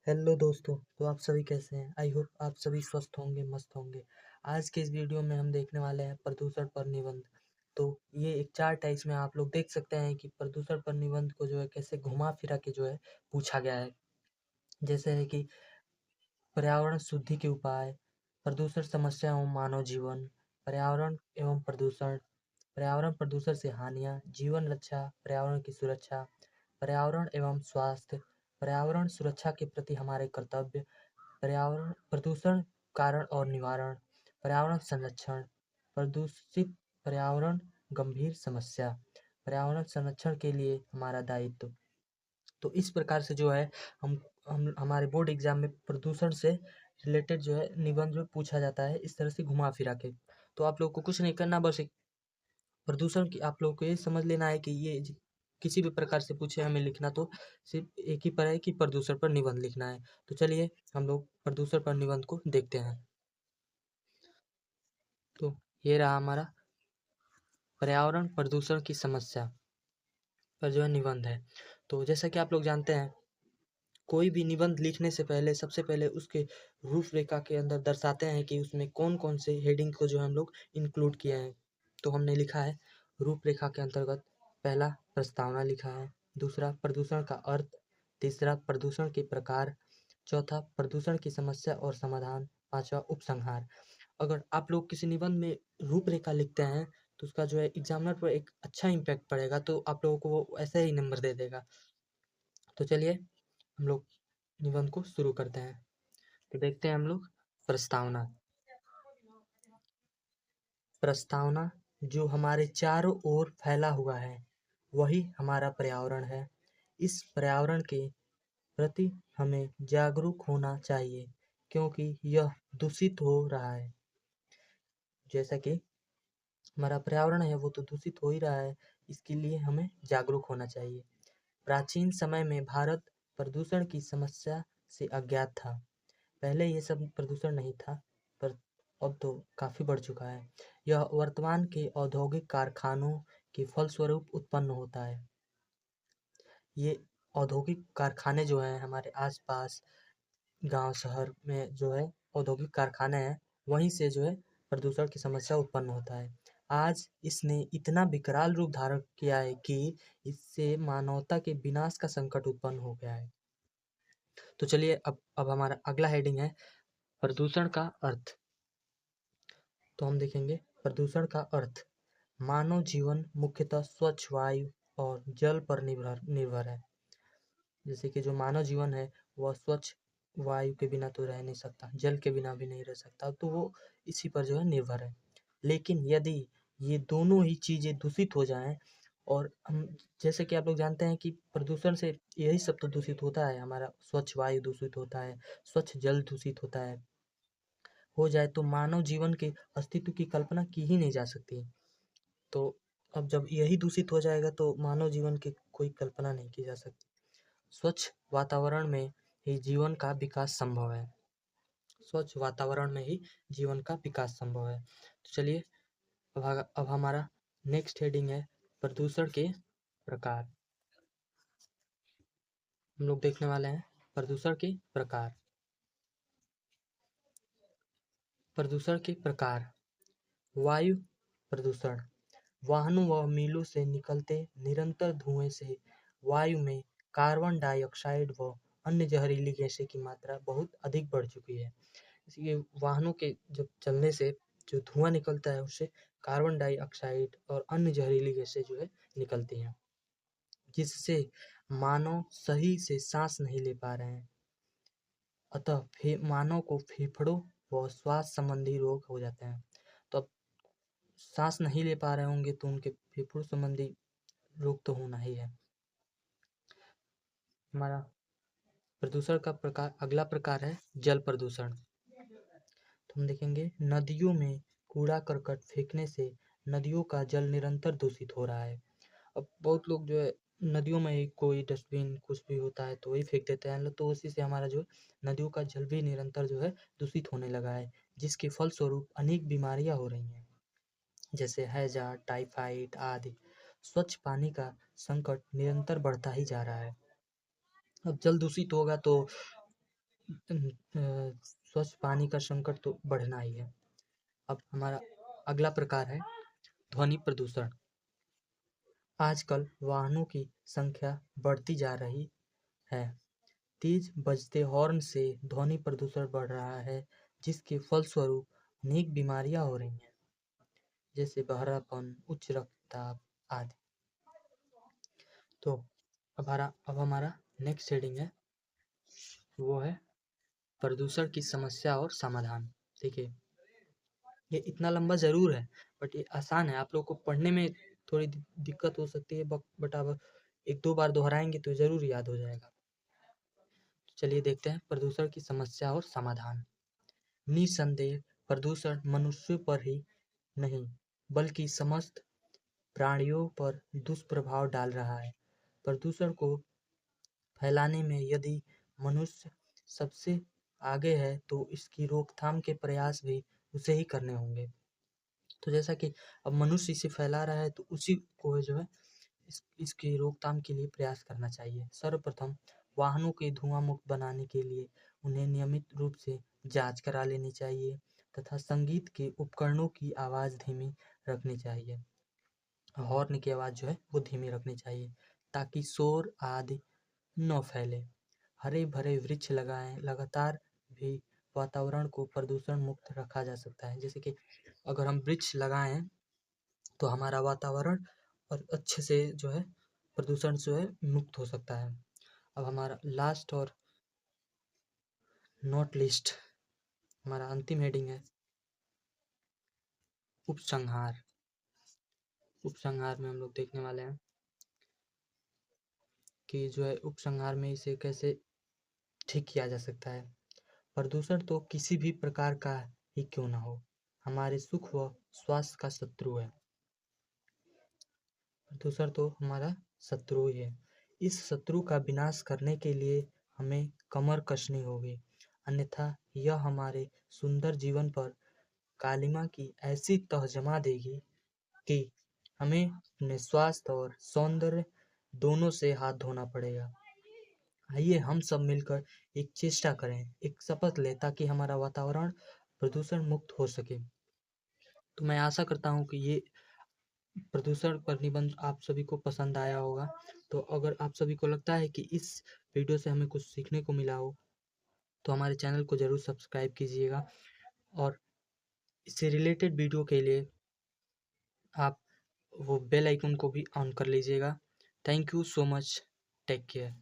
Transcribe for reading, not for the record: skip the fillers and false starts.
Hello दोस्तों। तो आप सभी कैसे हैं? आई होप आप सभी स्वस्थ होंगे, मस्त होंगे। आज के इस वीडियो में हम देखने वाले हैं प्रदूषण पर निबंध। तो ये एक चार्ट है, इसमें आप लोग देख सकते हैं कि प्रदूषण पर निबंध को जो है कैसे घुमा फिरा के जो है पूछा गया है। जैसे है कि पर्यावरण शुद्धि के उपाय, प्रदूषण समस्या एवं मानव जीवन, पर्यावरण एवं प्रदूषण, पर्यावरण प्रदूषण से हानियाँ, जीवन रक्षा, पर्यावरण की सुरक्षा, पर्यावरण एवं स्वास्थ्य, पर्यावरण सुरक्षा के प्रति हमारे कर्तव्य, पर्यावरण प्रदूषण कारण और निवारण, पर्यावरण संरक्षण, प्रदूषित पर्यावरण गंभीर समस्या, पर्यावरण संरक्षण के लिए हमारा दायित्व। तो इस प्रकार से जो है हम हमारे बोर्ड एग्जाम में प्रदूषण से रिलेटेड जो है निबंध जो पूछा जाता है, इस तरह से घुमा फिरा के। तो आप लोग को कुछ नहीं करना, बस एक प्रदूषण की आप लोग को ये समझ लेना है कि किसी भी प्रकार से पूछे हमें लिखना, तो सिर्फ एक ही पर है कि प्रदूषण पर निबंध लिखना है। तो चलिए हम लोग प्रदूषण पर निबंध को देखते हैं। तो ये रहा हमारा पर्यावरण प्रदूषण की समस्या पर जो है निबंध है। तो जैसा कि आप लोग जानते हैं, कोई भी निबंध लिखने से पहले सबसे पहले उसके रूपरेखा के अंदर दर्शाते हैं कि उसमें कौन कौन से हेडिंग को जो हम लोग इंक्लूड किए हैं। तो हमने लिखा है रूपरेखा के अंतर्गत, पहला प्रस्तावना लिखा है, दूसरा प्रदूषण का अर्थ, तीसरा प्रदूषण के प्रकार, चौथा प्रदूषण की समस्या और समाधान, पांचवा उपसंहार। अगर आप लोग किसी निबंध में रूपरेखा लिखते हैं तो उसका जो है एग्जामिनर पर एक अच्छा इम्पैक्ट पड़ेगा, तो आप लोगों को वो ऐसे ही नंबर दे देगा। तो चलिए हम लोग निबंध को शुरू करते हैं। तो देखते हैं हम लोग प्रस्तावना। प्रस्तावना जो हमारे चारों ओर फैला हुआ है वही हमारा पर्यावरण है। इस पर्यावरण के प्रति हमें जागरूक होना चाहिए क्योंकि यह दूषित हो रहा है। जैसा कि हमारा पर्यावरण है वो तो दूषित हो ही रहा है, इसके लिए हमें जागरूक होना चाहिए। प्राचीन समय में भारत प्रदूषण की समस्या से अज्ञात था। पहले ये सब प्रदूषण नहीं था, पर अब तो काफ़ी बढ़ चुका है। यह वर्तमान के औद्योगिक कारखानों के फलस्वरूप उत्पन्न होता है। ये औद्योगिक कारखाने जो हैं हमारे आसपास गांव शहर में जो है औद्योगिक कारखाने हैं, वहीं से जो है प्रदूषण की समस्या उत्पन्न होता है। आज इसने इतना विकराल रूप धारण किया है कि इससे मानवता के विनाश का संकट उत्पन्न हो गया है। तो चलिए अब हमारा अगला हेडिंग है प्रदूषण का अर्थ। तो हम देखेंगे प्रदूषण का अर्थ। मानव जीवन मुख्यतः स्वच्छ वायु और जल पर निर्भर है। जैसे कि जो मानव जीवन है वह स्वच्छ वायु के बिना तो रह नहीं सकता, जल के बिना भी नहीं रह सकता, तो वो इसी पर जो है निर्भर है। लेकिन यदि ये दोनों ही चीज़ें दूषित हो जाएं, और हम जैसे कि आप लोग जानते हैं कि प्रदूषण से यही सब तो दूषित होता है, हमारा स्वच्छ वायु दूषित होता है, स्वच्छ जल दूषित होता है, हो जाए तो मानव जीवन के अस्तित्व की कल्पना की ही नहीं जा सकती। तो अब जब यही दूषित हो जाएगा तो मानव जीवन की कोई कल्पना नहीं की जा सकती। स्वच्छ वातावरण में ही जीवन का विकास संभव है। स्वच्छ वातावरण में ही जीवन का विकास संभव है। तो चलिए अब हमारा नेक्स्ट हेडिंग है प्रदूषण के प्रकार। हम लोग देखने वाले हैं प्रदूषण के प्रकार। प्रदूषण के प्रकार। वायु प्रदूषण। वाहनों व मिलों से निकलते निरंतर धुएं से वायु में कार्बन डाइऑक्साइड व अन्य जहरीली गैसें की मात्रा बहुत अधिक बढ़ चुकी है। इसलिए वाहनों के जब चलने से जो धुआं निकलता है उससे कार्बन डाइऑक्साइड और अन्य जहरीली गैसें जो है निकलती हैं, जिससे मानव सही से सांस नहीं ले पा रहे हैं। अतः मानव को फेफड़ों व श्वास संबंधी रोग हो जाते हैं। तो अब सांस नहीं ले पा रहे होंगे तो उनके फेफड़ों संबंधी रोग तो होना ही है। हमारा प्रदूषण का प्रकार, अगला प्रकार है जल प्रदूषण। तो हम देखेंगे नदियों में कूड़ा करकट फेंकने से नदियों का जल निरंतर दूषित हो रहा है। अब बहुत लोग जो है नदियों में ही कोई डस्टबिन कुछ भी होता है तो वही फेंक देते हैं, तो उसी से हमारा जो नदियों का जल भी निरंतर जो है दूषित होने लगा है, जिसके फलस्वरूप अनेक बीमारियां हो रही हैं, जैसे हैजा, टाइफाइड आदि। स्वच्छ पानी का संकट निरंतर बढ़ता ही जा रहा है। अब जल दूषित होगा तो स्वच्छ पानी का संकट तो बढ़ना ही है। अब हमारा अगला प्रकार है ध्वनि प्रदूषण। आजकल वाहनों की संख्या बढ़ती जा रही है। तेज बजते हॉर्न से ध्वनि प्रदूषण बढ़ रहा है, जिसके फलस्वरूप अनेक बीमारियां हो रही हैं, जैसे बहरापन, उच्च रक्तचाप आदि। तो अब हमारा नेक्स्ट हेडिंग है, वो है प्रदूषण की समस्या और समाधान। देखिए, ये इतना लंबा ज़रूर है, बट ये आसान है। आप लोग को पढ़ने में थोड़ी दिक्कत हो सकती है, बट अब 1-2 बार दोहराएंगे तो ज़रूर याद हो जाएगा। तो चलिए देखते हैं प्रदूषण की समस्या और समाधान। निसंदेह प्रदूषण मनुष्यों पर ही नहीं, बल्कि समस्त प्राणियों पर दुष्प्रभाव डाल रहा है। प्रदूषण को फैलाने में यदि मनुष्य सबसे आगे है, तो इसकी रोकथाम के प्रयास भी उसे ही करने होंगे। तो जैसा कि अब मनुष्य इसे फैला रहा है, तो उसी को जो है इसकी रोकथाम के लिए प्रयास करना चाहिए। सर्वप्रथम वाहनों के धुआं मुक्त बनाने के लिए उन्हें नियमित रूप से जांच करा लेनी चाहिए तथा संगीत के उपकरणों की आवाज़ धीमी रखनी चाहिए। हॉर्न की आवाज़ जो है वो धीमी रखनी चाहिए, ताकि शोर आदि न फैले। हरे भरे वृक्ष लगाएं। लगातार भी वातावरण को प्रदूषण मुक्त रखा जा सकता है। जैसे कि अगर हम वृक्ष लगाएं तो हमारा वातावरण और अच्छे से जो है प्रदूषण जो है मुक्त हो सकता है। अब हमारा लास्ट और नॉट लिस्ट, हमारा अंतिम हेडिंग है उपसंहार। उपसंहार में हम लोग देखने वाले हैं कि जो है उपसंहार में इसे कैसे ठीक किया जा सकता है। प्रदूषण तो किसी भी प्रकार का ही क्यों ना हो, हमारे सुख व स्वास्थ्य का शत्रु है। प्रदूषण तो हमारा शत्रु ही है। इस शत्रु का विनाश करने के लिए हमें कमर कसनी होगी, अन्यथा यह हमारे सुंदर जीवन पर कालिमा की ऐसी तह जमा देगी कि हमें अपने स्वास्थ्य और सौंदर्य दोनों से हाथ धोना पड़ेगा। आइए हम सब मिलकर एक चेष्टा करें, एक शपथ लें, ताकि हमारा वातावरण प्रदूषण मुक्त हो सके। तो मैं आशा करता हूँ कि ये प्रदूषण पर निबंध आप सभी को पसंद आया होगा। तो अगर आप सभी को लगता है कि इस वीडियो से हमें कुछ सीखने को मिला हो, तो हमारे चैनल को ज़रूर सब्सक्राइब कीजिएगा और इससे रिलेटेड वीडियो के लिए आप वो बेल आइकन को भी ऑन कर लीजिएगा। Thank you so much. Take care.